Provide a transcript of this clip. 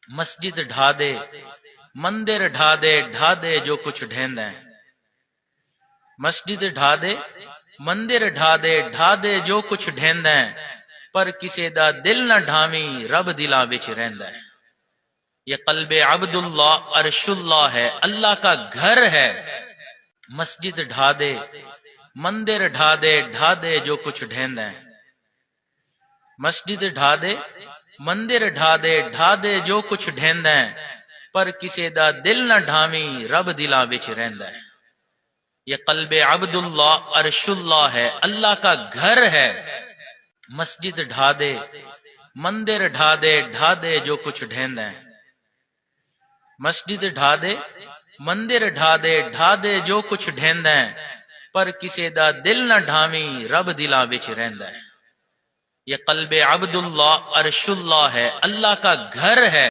مسجد ڈھا دے مندر ڈھا دے جو کچھ ڈھیندا ہے۔ مسجد ڈھا دے مندر ڈھا دے جو کچھ ڈھیندا ہے، پر کسے دا دل نہ ڈھاویں رب دلاں وچ رہندا ہے۔ یہ قلب عبداللہ عرش اللہ ہے، اللہ کا گھر ہے۔ مسجد ڈھا دے مندر ڈھا دے جو کچھ ڈھیندا ہے۔ مسجد ڈھا دے مندر ڈھا دے جو کچھ ڈھیندا ہے، پر کسے دا دل نہ ڈھاویں رب دلاں وچ رہندا ہے۔ یہ قلب عبداللہ عرش اللہ ہے، اللہ کا گھر ہے۔ مسجد ڈھا دے مندر ڈھا دے جو کچھ ڈھیندا ہے۔ مسجد ڈھا دے مندر ڈھا دے جو کچھ ڈھیندا ہے، پر کسے دا دل نہ ڈھاویں رب دلاں وچ رہندا ہے۔ یہ قلب عبداللہ عرش اللہ ہے، اللہ کا گھر ہے۔